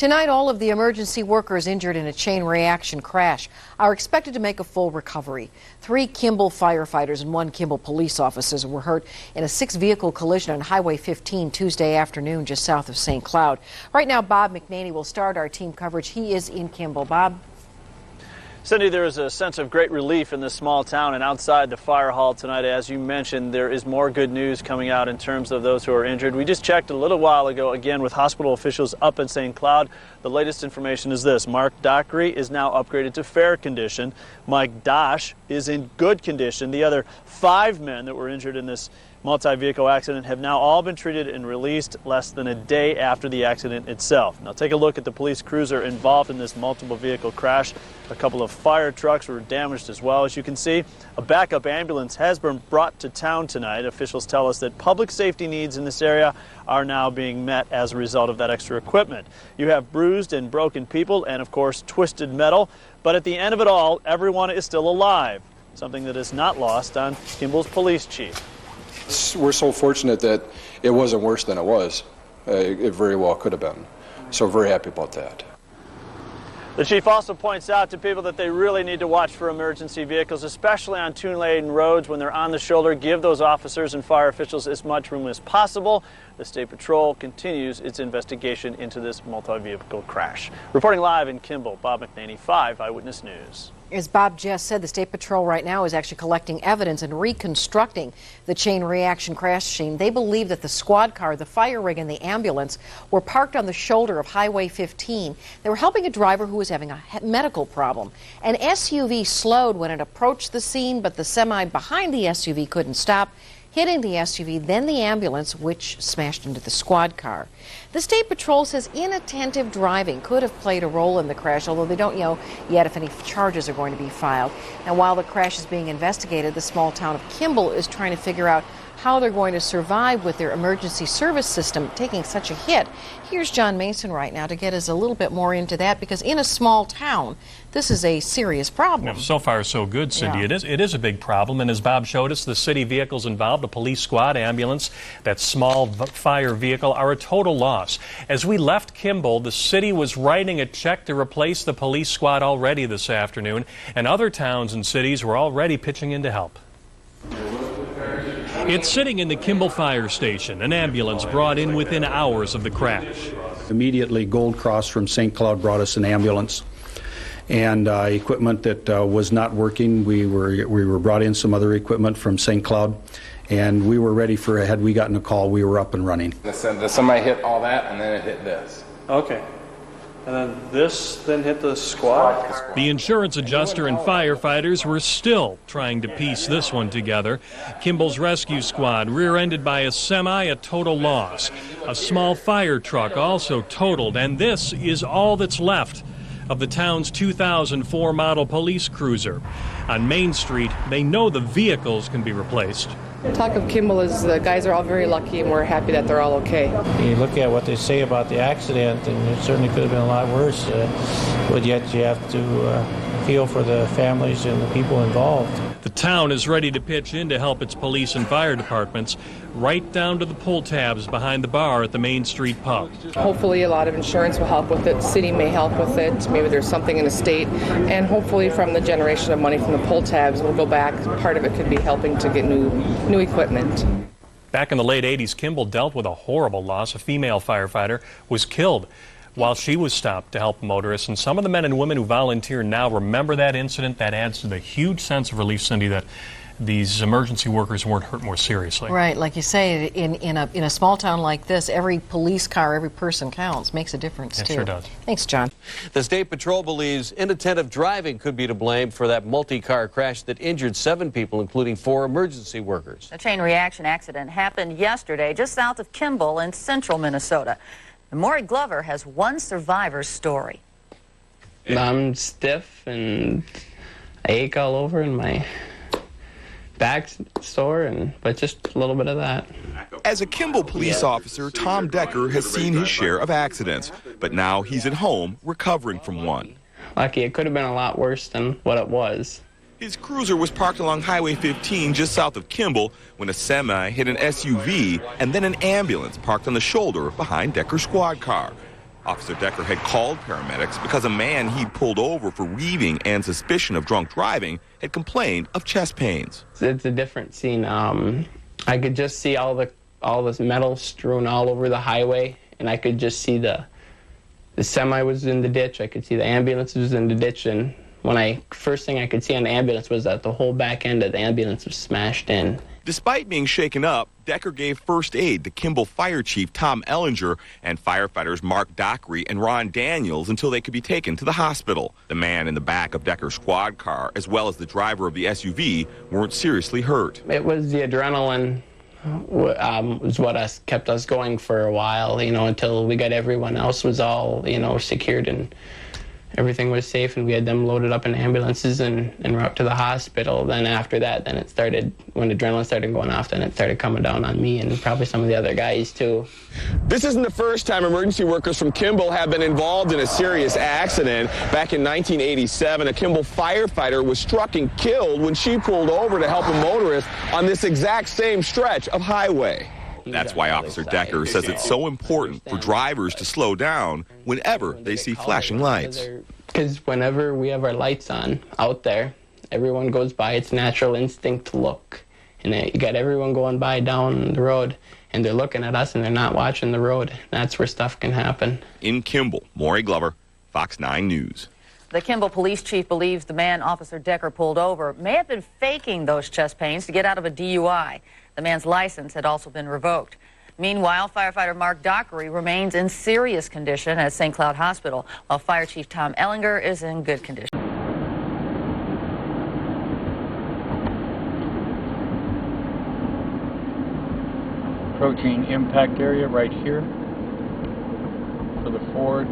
Tonight, all of the emergency workers injured in a chain reaction crash are expected to make a full recovery. 3 Kimball firefighters and 1 Kimball police officers were hurt in a 6-vehicle collision on Highway 15 Tuesday afternoon just south of St. Cloud. Right now, Bob McNaney will start our team coverage. He is in Kimball. Bob? Cindy, there is a sense of great relief in this small town, and outside the fire hall tonight, as you mentioned, there is more good news coming out in terms of those who are injured. We just checked a little while ago, again, with hospital officials up in St. Cloud. The latest information is this: Mark Dockery is now upgraded to fair condition. Mike Dosh is in good condition. The other 5 men that were injured in this multi-vehicle accident have now all been treated and released less than a day after the accident itself. Now take a look at the police cruiser involved in this multiple vehicle crash. A couple of fire trucks were damaged as well. As you can see, a backup ambulance has been brought to town tonight. Officials tell us that public safety needs in this area are now being met as a result of that extra equipment. You have bruised and broken people and, of course, twisted metal. But at the end of it all, everyone is still alive, something that is not lost on Kimball's police chief. We're so fortunate that it wasn't worse than it was. It very well could have been. So very happy about that. The chief also points out to people that they really need to watch for emergency vehicles, especially on two-lane roads when they're on the shoulder. Give those officers and fire officials as much room as possible. The State Patrol continues its investigation into this multi-vehicle crash. Reporting live in Kimball, Bob McNaney, 5 Eyewitness News. As Bob just said, the State Patrol right now is actually collecting evidence and reconstructing the chain reaction crash scene. They believe that the squad car, the fire rig, and the ambulance were parked on the shoulder of Highway 15. They were helping a driver who was having a medical problem. An SUV slowed when it approached the scene, but the semi behind the SUV couldn't stop, hitting the SUV, then the ambulance, which smashed into the squad car. The State Patrol says inattentive driving could have played a role in the crash, although they don't know yet if any charges are going to be filed. Now, while the crash is being investigated, the small town of Kimball is trying to figure out how they're going to survive with their emergency service system taking such a hit. Here's John Mason right now to get us a little bit more into that, because in a small town, this is a serious problem. Well, so far, so good, Cindy. Yeah. It is a big problem, and as Bob showed us, the city vehicles involved, a police squad, ambulance, that small fire vehicle, are a total loss. As we left Kimball, the city was writing a check to replace the police squad already this afternoon, and other towns and cities were already pitching in to help. It's sitting in the Kimball Fire Station, an ambulance brought in within hours of the crash. Immediately, Gold Cross from St. Cloud brought us an ambulance and equipment that was not working. We were brought in some other equipment from St. Cloud, and we were ready for, had we gotten a call, we were up and running. Somebody hit all that, and then it hit this. Okay. And then this then hit the squad? The insurance adjuster and firefighters were still trying to piece this one together. Kimball's rescue squad rear-ended by a semi, a total loss. A small fire truck also totaled, and this is all that's left of the town's 2004 model police cruiser. On Main Street, they know the vehicles can be replaced. Talk of Kimball is the guys are all very lucky, and we're happy that they're all okay. You look at what they say about the accident, and it certainly could have been a lot worse, but yet you have to feel for the families and the people involved. The town is ready to pitch in to help its police and fire departments, right down to the pull tabs behind the bar at the Main Street pub. Hopefully a lot of insurance will help with it. The city may help with it. Maybe there's something in the state. And hopefully from the generation of money from the pull tabs will go back. Part of it could be helping to get new equipment. Back in the late 80s, Kimball dealt with a horrible loss. A female firefighter was killed while she was stopped to help motorists. And some of the men and women who volunteer now remember that incident. That adds to the huge sense of relief, Cindy, that these emergency workers weren't hurt more seriously. Right, like you say, in a small town like this, every police car, every person counts, makes a difference too. It sure does. Thanks, John. The State Patrol believes inattentive driving could be to blame for that multi-car crash that injured 7 people, including 4 emergency workers. The chain reaction accident happened yesterday just south of Kimball in central Minnesota. And Maury Glover has one survivor's story. I'm stiff and I ache all over in my back sore, but just a little bit of that. As a Kimball police officer, Tom Decker has seen his share of accidents, but now he's at home recovering from one. Lucky, it could have been a lot worse than what it was. His cruiser was parked along Highway 15 just south of Kimball when a semi hit an SUV and then an ambulance parked on the shoulder behind Decker's squad car. Officer Decker had called paramedics because a man he'd pulled over for weaving and suspicion of drunk driving had complained of chest pains. It's a different scene. I could just see all this metal strewn all over the highway, and I could just see the semi was in the ditch. I could see the ambulance was in the ditch, and first thing I could see on the ambulance was that the whole back end of the ambulance was smashed in. Despite being shaken up, Decker gave first aid to Kimball Fire Chief Tom Ehlinger and firefighters Mark Dockery and Ron Daniels until they could be taken to the hospital. The man in the back of Decker's squad car, as well as the driver of the SUV, weren't seriously hurt. It was the adrenaline was what kept us going for a while, until we got everyone else was all, secured and everything was safe, and we had them loaded up in ambulances and route to the hospital. Then after that, then it started, when adrenaline started going off, then it started coming down on me and probably some of the other guys too. This isn't the first time emergency workers from Kimball have been involved in a serious accident. Back in 1987, a Kimball firefighter was struck and killed when she pulled over to help a motorist on this exact same stretch of highway. That's why Officer Decker says it's so important for drivers to slow down whenever they see flashing lights. Because whenever we have our lights on out there, everyone goes by. It's natural instinct to look. And you got everyone going by down the road, and they're looking at us and they're not watching the road. That's where stuff can happen. In Kimball, Maury Glover, Fox 9 News. The Kimball police chief believes the man Officer Decker pulled over may have been faking those chest pains to get out of a DUI. The man's license had also been revoked. Meanwhile, firefighter Mark Dockery remains in serious condition at St. Cloud Hospital, while Fire Chief Tom Ehlinger is in good condition. Approaching impact area right here for the Ford.